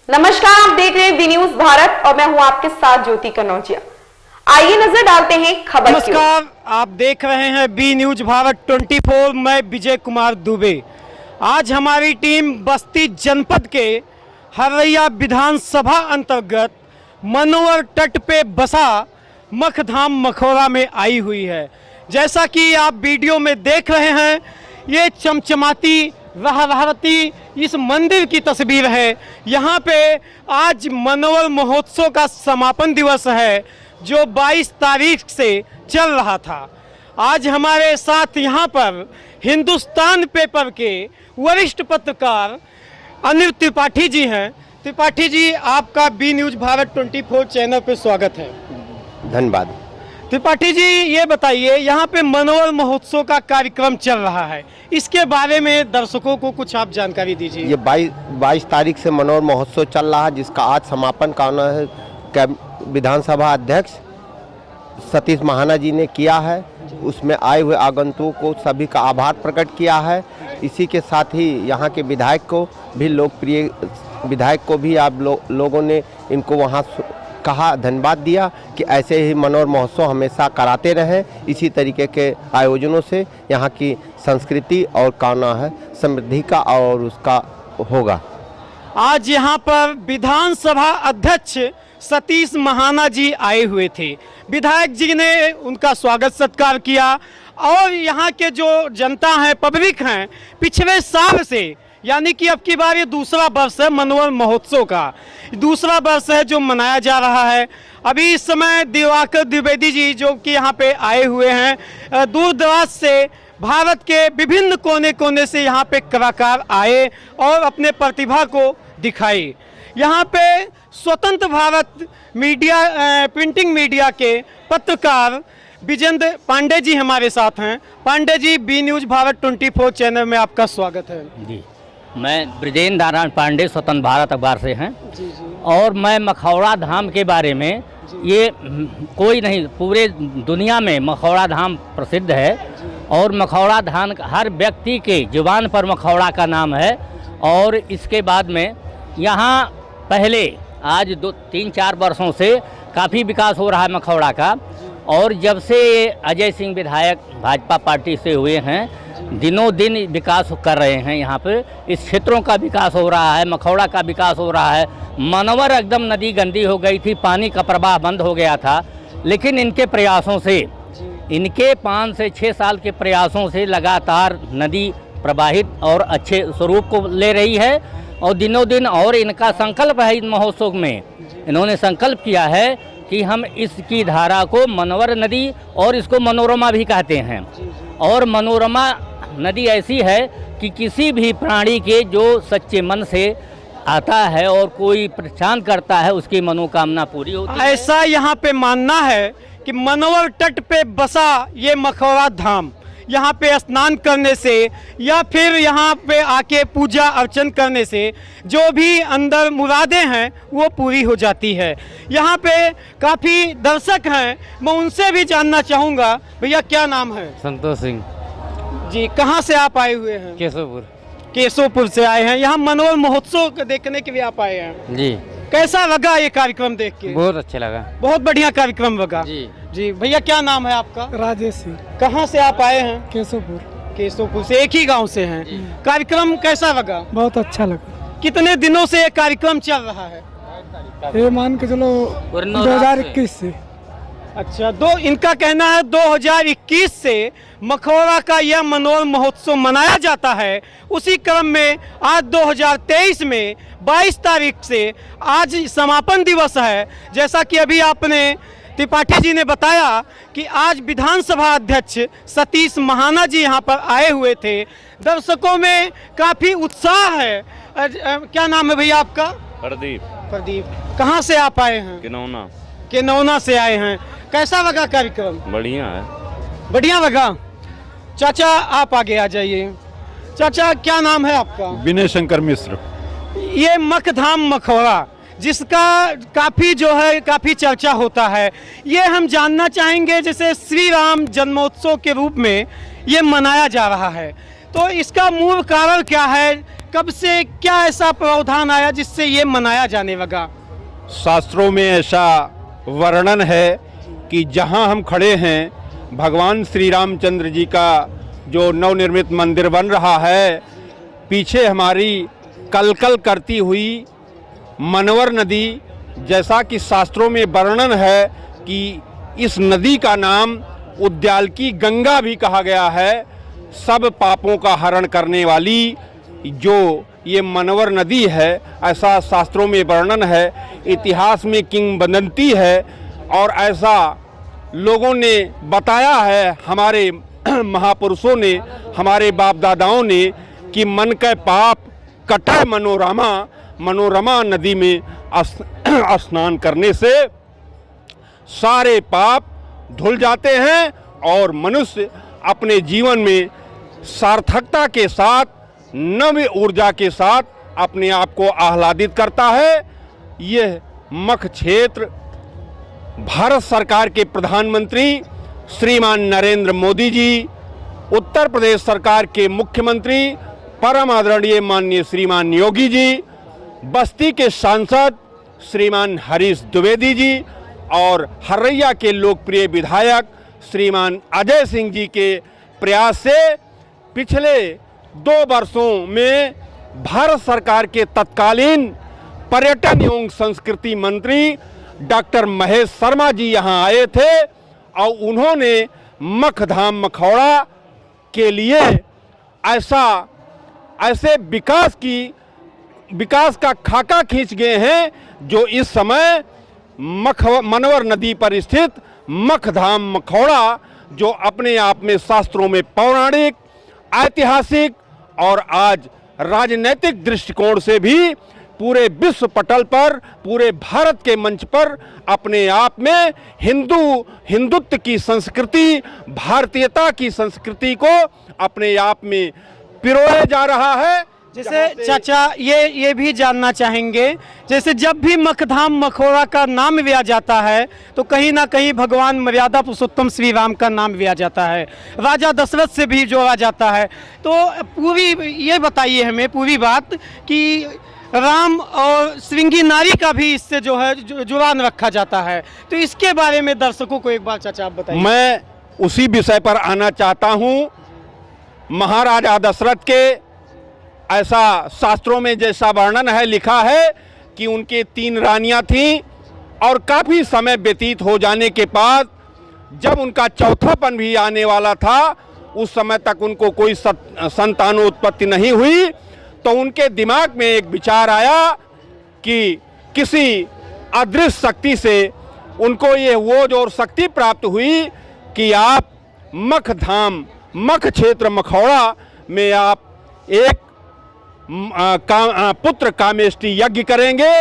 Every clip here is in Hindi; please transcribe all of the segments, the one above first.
नमस्कार, आप देख रहे हैं वी न्यूज भारत और मैं हूं आपके साथ ज्योति कनौजिया। आइए नजर डालते हैं खबर। नमस्कार, आप देख रहे हैं बी न्यूज भारत 24। मैं विजय कुमार दुबे। आज हमारी टीम बस्ती जनपद के हरैया विधानसभा अंतर्गत मनोवर तट पे बसा मखधाम मखौरा में आई हुई है। जैसा कि आप वीडियो में देख रहे हैं, ये चमचमाती रहती इस मंदिर की तस्वीर है। यहाँ पे आज मनोवर महोत्सव का समापन दिवस है जो 22 तारीख से चल रहा था। आज हमारे साथ यहाँ पर हिंदुस्तान पेपर के वरिष्ठ पत्रकार अनिल त्रिपाठी जी हैं। त्रिपाठी जी, आपका बी न्यूज भारत 24 चैनल पे स्वागत है। धन्यवाद। त्रिपाठी जी, ये बताइए, यहाँ पे मनोवर महोत्सव का कार्यक्रम चल रहा है, इसके बारे में दर्शकों को कुछ आप जानकारी दीजिए। ये 22 तारीख से मनोवर महोत्सव चल रहा है, जिसका आज समापन करना है विधानसभा अध्यक्ष सतीश महाना जी ने किया है। उसमें आए हुए आगंतुकों को सभी का आभार प्रकट किया है। इसी के साथ ही यहाँ के विधायक को भी लोकप्रिय विधायक को भी आप लोगों ने इनको वहाँ कहा, धन्यवाद दिया कि ऐसे ही मनोवर महोत्सव हमेशा कराते रहें। इसी तरीके के आयोजनों से यहाँ की संस्कृति और कामना है समृद्धि का और उसका होगा। आज यहाँ पर विधानसभा अध्यक्ष सतीश महाना जी आए हुए थे। विधायक जी ने उनका स्वागत सत्कार किया और यहाँ के जो जनता है, पब्लिक हैं, पिछले साल से, यानी कि अब की बार ये दूसरा वर्ष है मनोवर महोत्सव का, दूसरा वर्ष है जो मनाया जा रहा है। अभी इस समय दिवाकर द्विवेदी जी जो कि यहाँ पे आए हुए हैं, दूर दराज से भारत के विभिन्न कोने कोने से यहाँ पे कलाकार आए और अपने प्रतिभा को दिखाई। यहाँ पे स्वतंत्र भारत मीडिया प्रिंटिंग मीडिया के पत्रकार विजेंद्र पांडे जी हमारे साथ हैं। Pandey ji, B news Bharat 24 channel में आपका स्वागत है। जी, मैं ब्रिजेंद्र नारायण पांडे स्वतंत्र भारत अखबार से हैं। जी। और मैं मखौड़ा धाम के बारे में, ये कोई नहीं, पूरे दुनिया में मखौड़ा धाम प्रसिद्ध है और मखौड़ा धाम हर व्यक्ति के जुबान पर मखौड़ा का नाम है। और इसके बाद में यहाँ पहले आज 2-3-4 वर्षों से काफ़ी विकास हो रहा है मखौड़ा का। और जब से ये अजय सिंह विधायक भाजपा पार्टी से हुए हैं, दिनों दिन विकास कर रहे हैं। यहाँ पे इस क्षेत्रों का विकास हो रहा है, मखौड़ा का विकास हो रहा है। मनोवर एकदम नदी गंदी हो गई थी, पानी का प्रवाह बंद हो गया था, लेकिन इनके प्रयासों से, इनके 5 से 6 साल के प्रयासों से लगातार नदी प्रवाहित और अच्छे स्वरूप को ले रही है। और दिनों दिन, और इनका संकल्प है, इस महोत्सव में इन्होंने संकल्प किया है कि हम इसकी धारा को मनोवर नदी, और इसको मनोरमा भी कहते हैं। और मनोरमा नदी ऐसी है कि किसी भी प्राणी के जो सच्चे मन से आता है और कोई परेशान करता है, उसकी मनोकामना पूरी होती है। ऐसा यहाँ पे मानना है कि मनोवर तट पे बसा ये मखौड़ा धाम, यहाँ पे स्नान करने से या फिर यहाँ पे आके पूजा अर्चन करने से जो भी अंदर मुरादें हैं वो पूरी हो जाती है। यहाँ पे काफ़ी दर्शक हैं, मैं उनसे भी जानना चाहूँगा। भैया, क्या नाम है? संतोष सिंह। जी, कहाँ से आप आए हुए हैं? केशवपुर से आए हैं। यहाँ मनोवर महोत्सव देखने के लिए आप आए हैं। जी। कैसा लगा ये कार्यक्रम देख के? बहुत अच्छा लगा। बहुत बढ़िया कार्यक्रम लगा। जी भैया, क्या नाम है आपका? राजेश सिंह। कहाँ से आप आए हैं? केशवपुर से, एक ही गांव से हैं। कार्यक्रम कैसा लगा? बहुत अच्छा लगा। कितने दिनों से ये कार्यक्रम चल रहा है? ये मान के चलो 2021 से। अच्छा, इनका कहना है 2021 से मखौड़ा का यह मनोवर महोत्सव मनाया जाता है। उसी क्रम में आज 2023 में 22 तारीख से आज समापन दिवस है। जैसा कि अभी आपने त्रिपाठी जी ने बताया कि आज विधानसभा अध्यक्ष सतीश महाना जी यहाँ पर आए हुए थे। दर्शकों में काफ़ी उत्साह है। क्या नाम है भैया आपका? प्रदीप। कहाँ से आप आए हैं? किनौना से आए हैं। कैसा लगा कार्यक्रम? बढ़िया लगा। चाचा, आप आगे आ जाइए। चाचा, क्या नाम है आपका? विनय शंकर मिश्र। ये मखधाम मखौड़ा, जिसका काफ़ी चर्चा होता है, ये हम जानना चाहेंगे। जैसे श्री राम जन्मोत्सव के रूप में ये मनाया जा रहा है, तो इसका मूल कारण क्या है? कब से क्या ऐसा प्रावधान आया जिससे ये मनाया जाने लगा? शास्त्रों में ऐसा वर्णन है कि जहां हम खड़े हैं भगवान श्री रामचंद्र जी का जो नवनिर्मित मंदिर बन रहा है, पीछे हमारी कलकल करती हुई मनवर नदी, जैसा कि शास्त्रों में वर्णन है कि इस नदी का नाम उद्यालकी गंगा भी कहा गया है। सब पापों का हरण करने वाली जो ये मनवर नदी है, ऐसा शास्त्रों में वर्णन है, इतिहास में किंवदंती है और ऐसा लोगों ने बताया है, हमारे महापुरुषों ने, हमारे बाप दादाओं ने, कि मन के पाप कटे मनोरमा नदी में स्नान करने से सारे पाप धुल जाते हैं और मनुष्य अपने जीवन में सार्थकता के साथ, नव ऊर्जा के साथ अपने आप को आह्लादित करता है। यह मख क्षेत्र भारत सरकार के प्रधानमंत्री श्रीमान नरेंद्र मोदी जी, उत्तर प्रदेश सरकार के मुख्यमंत्री परम आदरणीय माननीय श्रीमान योगी जी, बस्ती के सांसद श्रीमान हरीश द्विवेदी जी और हरैया के लोकप्रिय विधायक श्रीमान अजय सिंह जी के प्रयास से पिछले 2 वर्षों में भारत सरकार के तत्कालीन पर्यटन एवं संस्कृति मंत्री डॉक्टर महेश शर्मा जी यहां आए थे और उन्होंने मखधाम मखौड़ा के लिए ऐसे विकास का खाका खींच गए हैं, जो इस समय मनवर नदी पर स्थित मखधाम मखौड़ा, जो अपने आप में शास्त्रों में पौराणिक, ऐतिहासिक और आज राजनीतिक दृष्टिकोण से भी पूरे विश्व पटल पर, पूरे भारत के मंच पर अपने आप में हिंदुत्व की संस्कृति, भारतीयता की संस्कृति को अपने आप में पिरोया जा रहा है। जैसे चाचा ये भी जानना चाहेंगे, जैसे जब भी मखधाम मखौड़ा का नाम लिया जाता है तो कहीं ना कहीं भगवान मर्यादा पुरुषोत्तम श्री राम का नाम लिया जाता है, राजा दशरथ से भी जोड़ा जाता है। तो पूरी ये बताइए हमें पूरी बात कि राम और श्रृंगी नारी का भी इससे जो है जुड़ान रखा जाता है, तो इसके बारे में दर्शकों को एक बार चाचा आप बताइए। मैं उसी विषय पर आना चाहता हूँ। महाराजा दशरथ के ऐसा शास्त्रों में जैसा वर्णन है, लिखा है कि उनके 3 रानियां थीं और काफ़ी समय व्यतीत हो जाने के बाद जब उनका चौथापन भी आने वाला था, उस समय तक उनको कोई संतानोत्पत्ति नहीं हुई, तो उनके दिमाग में एक विचार आया कि किसी अदृश्य शक्ति से उनको ये वोज और शक्ति प्राप्त हुई कि आप मख क्षेत्र मखौड़ा में आप एक पुत्र कामेष्टि यज्ञ करेंगे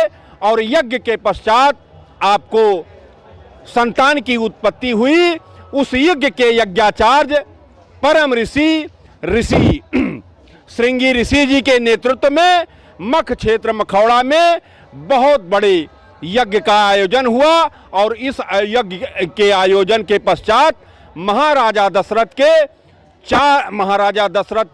और यज्ञ के पश्चात आपको संतान की उत्पत्ति हुई। उस यज्ञ के यज्ञाचार्य परम ऋषि श्रृंगी ऋषि जी के नेतृत्व में मख क्षेत्र मखौड़ा में बहुत बड़े यज्ञ का आयोजन हुआ और इस यज्ञ के आयोजन के पश्चात महाराजा दशरथ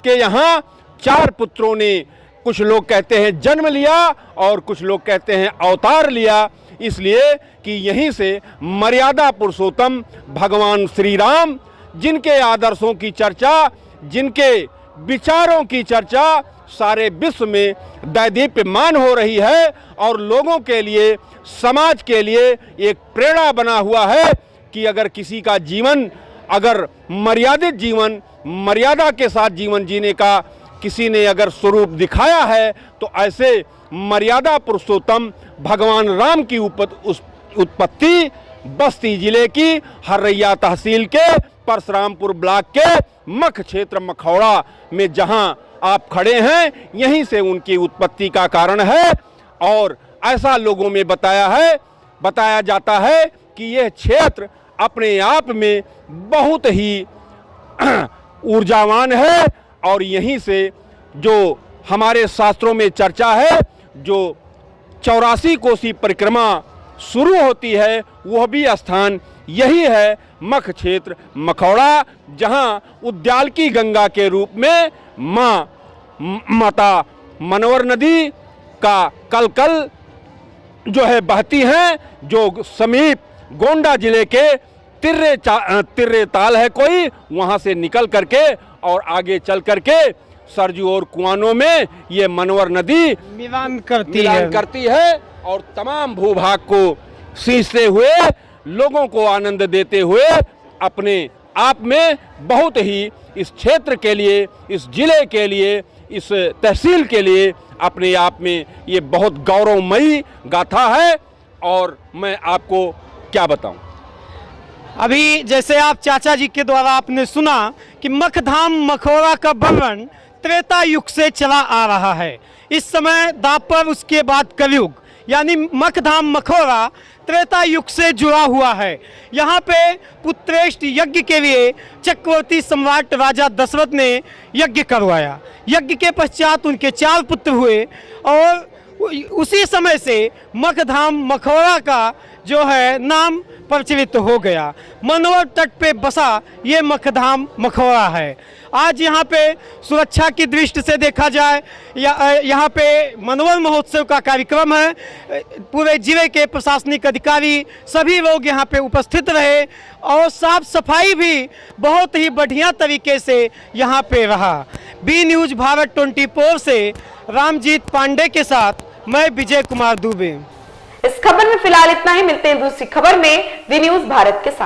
के यहाँ 4 पुत्रों ने, कुछ लोग कहते हैं जन्म लिया और कुछ लोग कहते हैं अवतार लिया, इसलिए कि यहीं से मर्यादा पुरुषोत्तम भगवान श्री राम, जिनके आदर्शों की चर्चा, जिनके विचारों की चर्चा सारे विश्व में दैदीप्यमान हो रही है और लोगों के लिए, समाज के लिए एक प्रेरणा बना हुआ है कि अगर किसी का जीवन, अगर मर्यादित जीवन, मर्यादा के साथ जीवन जीने का किसी ने अगर स्वरूप दिखाया है, तो ऐसे मर्यादा पुरुषोत्तम भगवान राम की उत्पत्ति बस्ती जिले की हरैया तहसील के परशुरामपुर ब्लॉक के मख क्षेत्र मखौड़ा में जहां आप खड़े हैं, यहीं से उनकी उत्पत्ति का कारण है। और ऐसा लोगों में बताया जाता है कि यह क्षेत्र अपने आप में बहुत ही ऊर्जावान है और यहीं से जो हमारे शास्त्रों में चर्चा है, जो 84 कोसी परिक्रमा शुरू होती है, वह भी स्थान यही है मख क्षेत्र मखौड़ा, जहां उद्यालकी गंगा के रूप में माता मनोवर नदी का कल जो है बहती हैं, जो समीप गोंडा जिले के तिर्रे ताल है कोई, वहां से निकल करके और आगे चल करके सरजू और कुआनों में ये मनोवर नदी मिलान करती है और तमाम भूभाग को सींचते हुए लोगों को आनंद देते हुए अपने आप में बहुत ही इस क्षेत्र के लिए, इस जिले के लिए, इस तहसील के लिए अपने आप में ये बहुत गौरवमयी गाथा है। और मैं आपको क्या बताऊं। अभी जैसे आप चाचा जी के द्वारा आपने सुना कि मखधाम मखौड़ा का वर्णन त्रेता युग से चला आ रहा है। इस समय द्वापर, उसके बाद कलयुग, यानी मखधाम मखौड़ा त्रेता युग से जुड़ा हुआ है। यहाँ पे पुत्रेष्ट यज्ञ के लिए चक्रवर्ती सम्राट राजा दशरथ ने यज्ञ करवाया। यज्ञ के पश्चात उनके 4 पुत्र हुए और उसी समय से मखधाम मखौड़ा का जो है नाम प्रचलित हो गया। मनोवर तट पे बसा ये मखधाम मखौड़ा है। आज यहाँ पे सुरक्षा की दृष्टि से देखा जाए, यहाँ पे मनोवर महोत्सव का कार्यक्रम है। पूरे जिले के प्रशासनिक अधिकारी सभी लोग यहाँ पे उपस्थित रहे और साफ सफाई भी बहुत ही बढ़िया तरीके से यहाँ पे रहा। बी न्यूज़ भारत 24 से रामजीत पांडे के साथ मैं विजय कुमार दुबे। इस खबर में फिलहाल इतना ही। मिलते हैं दूसरी खबर में दी न्यूज़ भारत के साथ।